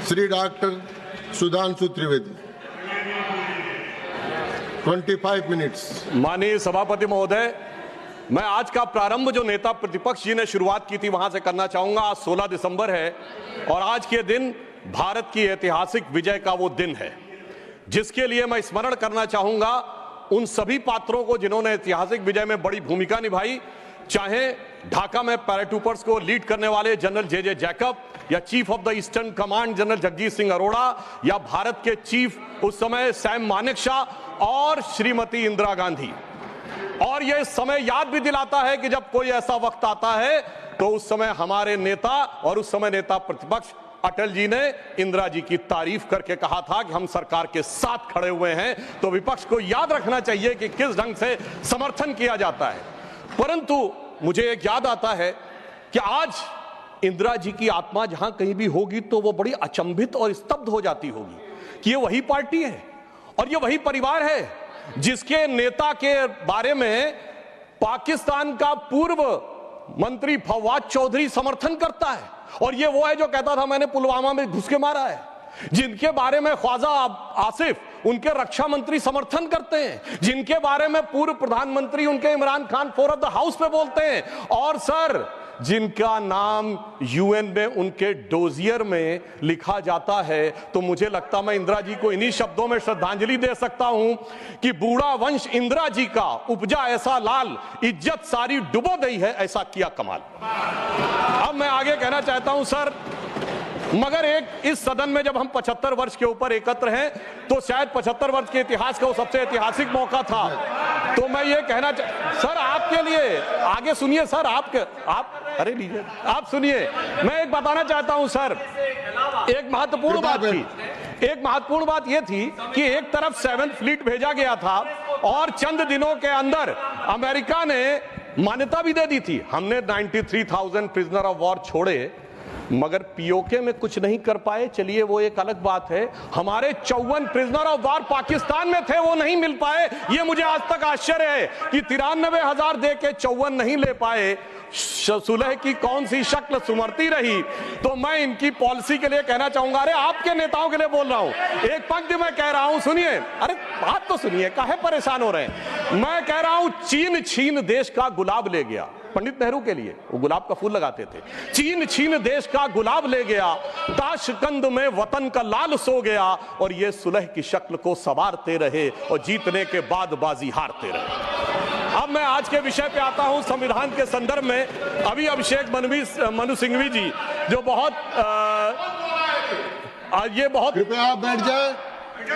Shri doctor Sudhanshu Trivedi 25 minutes. माननीय सभापति महोदय, मैं आज का प्रारंभ जो नेता प्रतिपक्ष जी ने शुरुआत की थी वहां से करना चाहूंगा। आज 16 दिसंबर है और आज के दिन भारत की ऐतिहासिक विजय का वो दिन है जिसके लिए मैं स्मरण करना चाहूंगा उन सभी पात्रों को जिन्होंने ऐतिहासिक विजय में बड़ी भूमिका निभाई, चाहे ढाका में पैराट्रूपर्स को लीड करने वाले जनरल जे जैकब या chief of the eastern command general Jagjit Singh Arora या भारत के चीफ उस समय सैम मानेकशॉ और श्रीमती इंदिरा गांधी। और यह समय याद भी दिलाता है कि जब कोई ऐसा वक्त आता है तो उस समय हमारे नेता और उस समय नेता प्रतिपक्ष अटल जी ने इंदिरा जी की तारीफ करके कहा था कि हम सरकार के साथ खड़े हुए हैं। तो विपक्ष को याद रखना चाहिए कि किस ढंग से समर्थन किया जाता है। परंतु मुझे एक याद आता है कि आज इंदिरा जी की आत्मा जहां कहीं भी होगी तो वो बड़ी अचंभित और स्तब्ध हो जाती होगी कि ये वही पार्टी है और ये वही परिवार है जिसके नेता के बारे में पाकिस्तान का पूर्व मंत्री फवाद चौधरी समर्थन करता है और ये वो है जो कहता था मैंने पुलवामा में घुस के मारा है, जिनके बारे में ख्वाजा आसिफ उनके रक्षा मंत्री समर्थन करते हैं, जिनके बारे में पूर्व प्रधानमंत्री उनके Imran Khan floor of the house पे बोलते हैं और सर जिनका नाम यूएन में उनके डोजियर में लिखा जाता है। तो मुझे लगता मैं इंदिरा जी को इन्हीं शब्दों में श्रद्धांजलि दे सकता हूं कि बूढ़ा वंश इंदिरा जी का उपजा ऐसा लाल, इज्जत सारी डुबो गई है ऐसा किया कमाल। अब मैं आगे कहना चाहता हूं सर, मगर एक इस सदन में जब हम 75 वर्ष के ऊपर एकत्र हैं तो शायद 75 वर्ष के इतिहास का वो सबसे ऐतिहासिक मौका था। तो मैं ये कहना सर आपके लिए आगे सुनिए सर, आप अरे लीजिए आप सुनिए, मैं एक बताना चाहता हूं सर, एक महत्वपूर्ण बात ये थी कि एक तरफ 7th फ्लीट भेजा गया था और चंद दिनों के अंदर अमेरिका ने मान्यता भी दे दी थी। हमने 93,000 प्रिजनर ऑफ वॉर छोड़े मगर पीओके में कुछ नहीं कर पाए। चलिए वो एक अलग बात है। हमारे 54 प्रिजनर ऑफ वॉर पाकिस्तान में थे, वो नहीं मिल पाए। ये मुझे आज तक आश्चर्य है कि 93,000 दे के 54 नहीं ले पाए। सुलह की कौन सी शक्ल सुमरती रही। तो मैं इनकी पॉलिसी के लिए कहना चाहूंगा, अरे आपके नेताओं के लिए बोल रहा हूं, एक पंक्ति में कह रहा हूं, सुनिए, अरे बात तो सुनिए, काहे परेशान हो रहे हैं। मैं कह रहा हूं चीन छीन देश का गुलाब ले गया। पंडित नेहरू के लिए वो गुलाब का फूल लगाते थे। चीन छीन देश का गुलाब ले गया, ताशकंद में वतन का लाल सो गया और ये सुलह की शक्ल को संवारते रहे और जीतने के बाद बाजी हारते रहे। अब मैं आज के विषय पे आता हूं। संविधान के संदर्भ में अभी अभिषेक मनु सिंघवी जी जो ये बहुत कृपया आप बैठ जाए।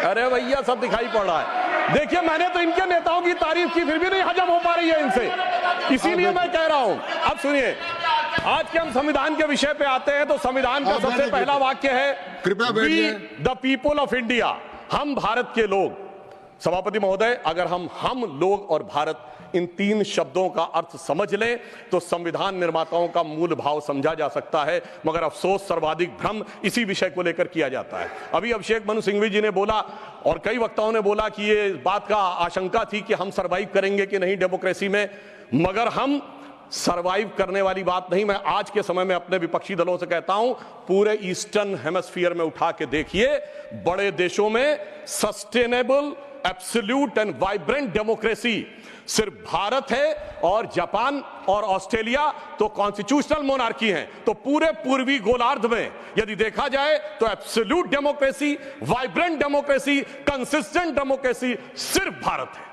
अरे भैया सब दिखाई पड़ रहा है। देखिए मैंने तो इनके नेताओं की तारीफ की फिर भी नहीं हजम हो पा रही है इनसे, इसीलिए मैं कह रहा हूं। अब सुनिए, आज के हम संविधान के विषय पे आते हैं तो संविधान का सबसे पहला वाक्य है, कृपया बैठिए। द पीपल ऑफ इंडिया, हम भारत के लोग। सभापति महोदय, अगर हम लोग और भारत इन 3 शब्दों का अर्थ समझ लें तो संविधान निर्माताओं का मूल भाव समझा जा सकता है। मगर अफसोस सर्वाधिक भ्रम इसी विषय को लेकर किया जाता है। अभी अभिषेक मनु सिंघवी जी ने बोला और कई वक्ताओं ने बोला कि ये बात का आशंका थी कि हम सरवाइव करेंगे कि नहीं डेमोक्रेसी में, मगर हम सरवाइव करने वाली बात नहीं। मैं आज के समय में अपने विपक्षी दलों से कहता हूं, पूरे ईस्टर्न हेमिस्फीयर में उठा के देखिए, बड़े देशों में sustainable absolute and vibrant democracy सिर्फ भारत है और जापान और ऑस्ट्रेलिया तो कॉन्स्टिट्यूशनल मोनार्की हैं। तो पूरे पूर्वी गोलार्ध में यदि देखा जाए तो absolute democracy, vibrant democracy, consistent democracy सिर्फ भारत है।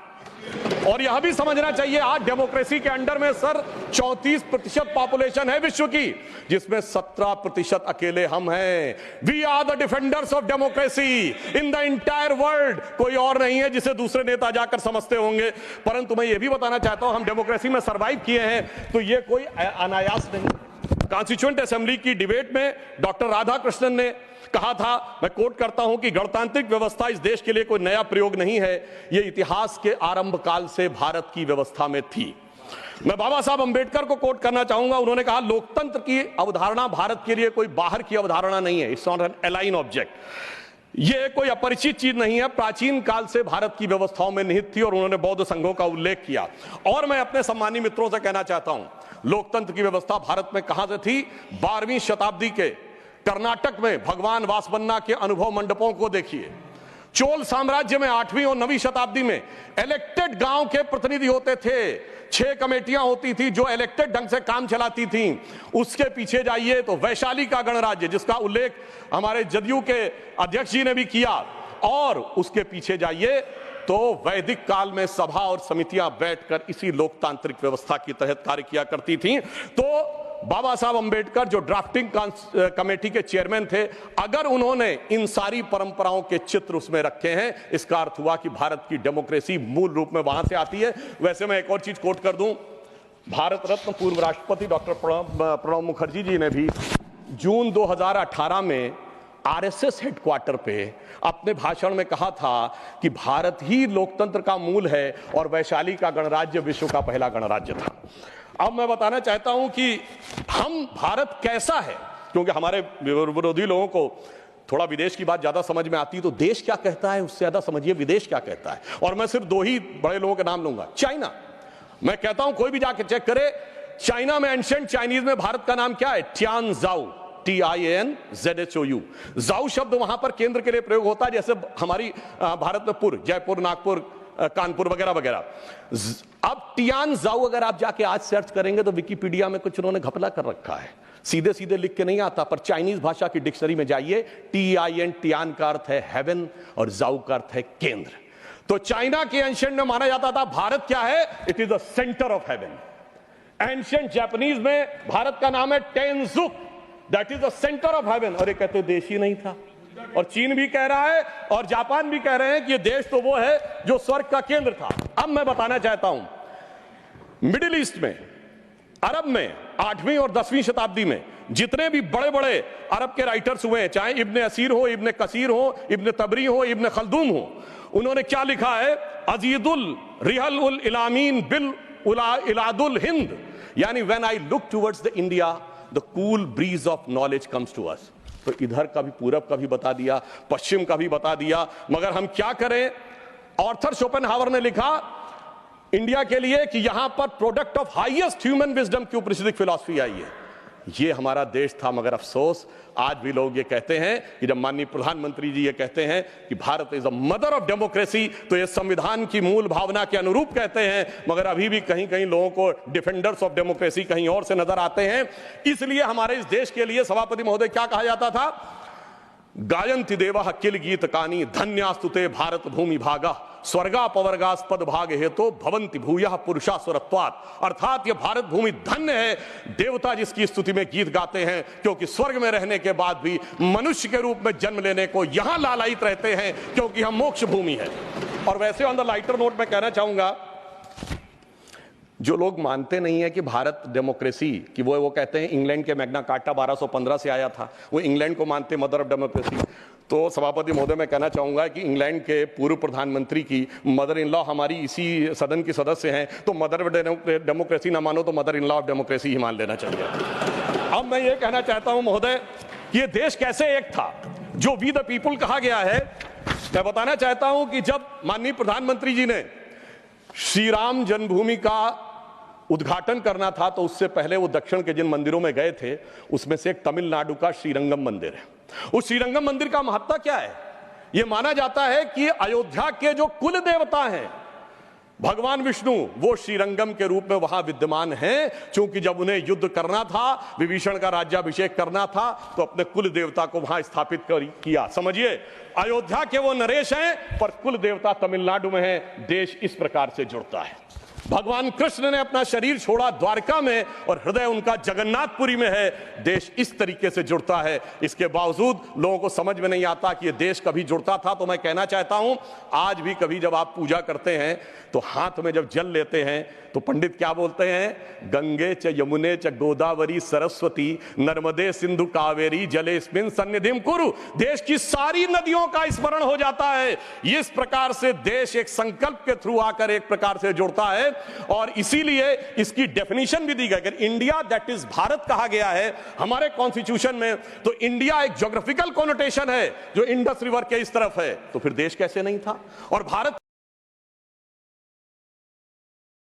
और यह भी समझना चाहिए आज डेमोक्रेसी के अंडर में सर 34% पॉपुलेशन है विश्व की, जिसमें 17% अकेले हम हैं। We are the defenders of democracy in the entire world. कोई और नहीं है जिसे दूसरे नेता जाकर समझते होंगे। परंतु मैं ये भी बताना चाहता हूं, हम डेमोक्रेसी में सर्वाइव किए हैं तो ये कोई अनायास नहीं। कॉन्स्टिट्यूएंट असेंबली की डिबेट में डॉक्टर राधाकृष्णन ने कहा था, मैं कोट करता हूं, कि गणतांत्रिक व्यवस्था इस देश के लिए कोई नया प्रयोग नहीं है, यह इतिहास के आरंभ काल से भारत की व्यवस्था में थी। मैं बाबा साहब अंबेडकर को कोट करना चाहूंगा। उन्होंने कहा, लोकतंत्र की अवधारणा भारत के लिए कोई बाहर की अवधारणा नहीं है, it's not an align object. यह कोई अपरिचित चीज नहीं है, प्राचीन काल से भारत की व्यवस्थाओं में निहित थी। और उन्होंने बौद्ध संघों का उल्लेख किया। और मैं अपने सम्मानी मित्रों से कहना चाहता हूं, लोकतंत्र की व्यवस्था भारत में कहां से थी? 12वीं शताब्दी के कर्नाटक में भगवान वासवन्ना के अनुभव मंडपों को देखिए। चोल साम्राज्य में 8वीं और 9वीं शताब्दी में इलेक्टेड गांव के प्रतिनिधि होते थे, 6 कमेटियां होती थी जो इलेक्टेड ढंग से काम चलाती थी। उसके पीछे जाइए तो वैशाली का गणराज्य, जिसका उल्लेख हमारे जदयू के अध्यक्ष जी ने भी किया, और उसके पीछे जाइए तो वैदिक काल में सभा और समितियां बैठकर इसी लोकतांत्रिक व्यवस्था के तहत कार्य किया करती थी। तो बाबा साहब अंबेडकर जो ड्राफ्टिंग कमेटी के चेयरमैन थे, अगर उन्होंने इन सारी परंपराओं के चित्र उसमें रखे हैं, इसका अर्थ हुआ कि भारत की डेमोक्रेसी मूल रूप में वहां से आती है। वैसे मैं एक और चीज कोट कर दूं, भारत रत्न पूर्व राष्ट्रपति डॉक्टर प्रणब मुखर्जी जी ने भी जून 2018 में आरएसएस हेडक्वार्टर पे अपने भाषण में कहा था कि भारत ही लोकतंत्र का मूल है और वैशाली का गणराज्य विश्व का पहला गणराज्य था। अब मैं बताना चाहता हूं कि हम भारत कैसा है, क्योंकि हमारे विरोधी लोगों को थोड़ा विदेश की बात ज्यादा समझ में आती है, तो देश क्या कहता है उससे ज्यादा समझिए विदेश क्या कहता है। और मैं सिर्फ 2 ही बड़े लोगों के नाम लूंगा। चाइना, मैं कहता हूं कोई भी जाके चेक करे, चाइना में एंशिएंट चाइनीज में भारत का नाम क्या है? ट्यान जाओ, TIANZHOU। जाओ शब्द वहां पर केंद्र के लिए प्रयोग होता है, जैसे हमारी भारत में पुर, जयपुर, नागपुर, कानपुर वगैरह वगैरह। अब टियान जाओ अगर आप जाके आज सर्च करेंगे तो विकिपीडिया में कुछ उन्होंने घपला कर रखा है, सीधे सीधे लिख के नहीं आता, पर चाइनीज भाषा की डिक्शनरी में जाइए, TIN टियान का अर्थ है हेवन और जाओ का अर्थ है केंद्र। तो चाइना के एंशिएंट में माना जाता था भारत क्या है? It is the centre of heaven. Ancient Japanese में भारत का नाम है Tenjiku, that is the centre of heaven. और ये कहते देश ही नहीं था, और चीन भी कह रहा है और जापान भी कह रहे हैं कि ये देश तो वो है जो स्वर्ग का केंद्र था। अब मैं बताना चाहता हूं, मिडिल ईस्ट में, अरब में 8वीं और 10वीं शताब्दी में जितने भी बड़े बड़े अरब के राइटर्स हुए हैं, चाहे इब्ने असीर हो, इब्ने कसीर हो, इब्ने तबरी हो, इब्ने खल्दून हो, उन्होंने क्या लिखा है? अजीदुल रिहल उल इलामीन बिल इलादुल हिंद, यानी when I look towards the India the cool breeze of knowledge comes to us. तो इधर का भी, पूरब का भी बता दिया, पश्चिम का भी बता दिया, मगर हम क्या करें? ऑर्थर शोपेनहावर ने लिखा इंडिया के लिए कि यहां पर product of highest human wisdom की उपनिषदिक फिलॉसफी आई है। ये हमारा देश था, मगर अफसोस आज भी लोग ये कहते हैं कि जब माननीय प्रधानमंत्री जी ये कहते हैं कि Bharat is a mother of democracy, तो ये संविधान की मूल भावना के अनुरूप कहते हैं, मगर अभी भी कहीं कहीं लोगों को डिफेंडर्स ऑफ डेमोक्रेसी कहीं और से नजर आते हैं। इसलिए हमारे इस देश के लिए सभापति महोदय क्या कहा जाता था? गायन्ति देवः किल गीत कानी धन्यास्तुते भारत भूमि भागा स्वर्गापवर्गास्पद भाग हेतु भवंति भूयः पुरुषा स्वरत्वात्। अर्थात ये भारत भूमि धन्य है, देवता जिसकी स्तुति में गीत गाते हैं, क्योंकि स्वर्ग में रहने के बाद भी मनुष्य के रूप में जन्म लेने को यहां लालायित रहते हैं, क्योंकि हम मोक्ष भूमि है। और वैसे ऑन द लाइटर नोट मैं कहना चाहूंगा, जो लोग मानते नहीं है कि भारत डेमोक्रेसी कि वो कहते हैं इंग्लैंड के मैग्ना कार्टा 1215 से आया था, वो इंग्लैंड को मानते मदर ऑफ डेमोक्रेसी। तो सभापति महोदय मैं कहना चाहूंगा कि इंग्लैंड के पूर्व प्रधानमंत्री की मदर इन लॉ हमारी इसी सदन की सदस्य हैं, तो मदर ऑफ डेमोक्रेसी ना मानो तो mother in law of democracy ही मान लेना चाहिए। अब मैं ये कहना चाहता हूं महोदय कि ये देश कैसे एक था जो वी द पीपुल कहा गया है। मैं बताना चाहता हूं कि जब माननीय प्रधानमंत्री जी ने श्री राम जन्मभूमि का उद्घाटन करना था, तो उससे पहले वो दक्षिण के जिन मंदिरों में गए थे उसमें से एक तमिलनाडु का श्रीरंगम मंदिर है। उस श्रीरंगम मंदिर का महत्व क्या है? यह माना जाता है कि अयोध्या के जो कुल देवता हैं भगवान विष्णु, वो श्रीरंगम के रूप में वहां विद्यमान हैं, क्योंकि जब उन्हें युद्ध करना था, विभीषण का राज्याभिषेक करना था, तो अपने कुल देवता को वहां स्थापित किया। समझिए, अयोध्या के वो नरेश हैं पर कुल देवता तमिलनाडु में है। देश इस प्रकार से जुड़ता है। भगवान कृष्ण ने अपना शरीर छोड़ा द्वारका में और हृदय उनका जगन्नाथपुरी में है। देश इस तरीके से जुड़ता है। इसके बावजूद लोगों को समझ में नहीं आता कि यह देश कभी जुड़ता था। तो मैं कहना चाहता हूं, आज भी कभी जब आप पूजा करते हैं तो हाथ में जब जल लेते हैं तो पंडित क्या बोलते हैं? गंगे च यमुने च गोदावरी सरस्वती नर्मदे सिंधु कावेरी जलेस्मिन् सन्निधिं कुरु। देश की सारी नदियों का स्मरण हो जाता है। इस प्रकार से देश एक संकल्प के थ्रू आकर एक प्रकार से जुड़ता है और इसीलिए इसकी डेफिनेशन भी दी गई। अगर इंडिया दैट इज भारत कहा गया है हमारे कॉन्स्टिट्यूशन में, तो इंडिया एक ज्योग्राफिकल कॉनोटेशन है जो इंडस रिवर के इस तरफ है, तो फिर देश कैसे नहीं था? और भारत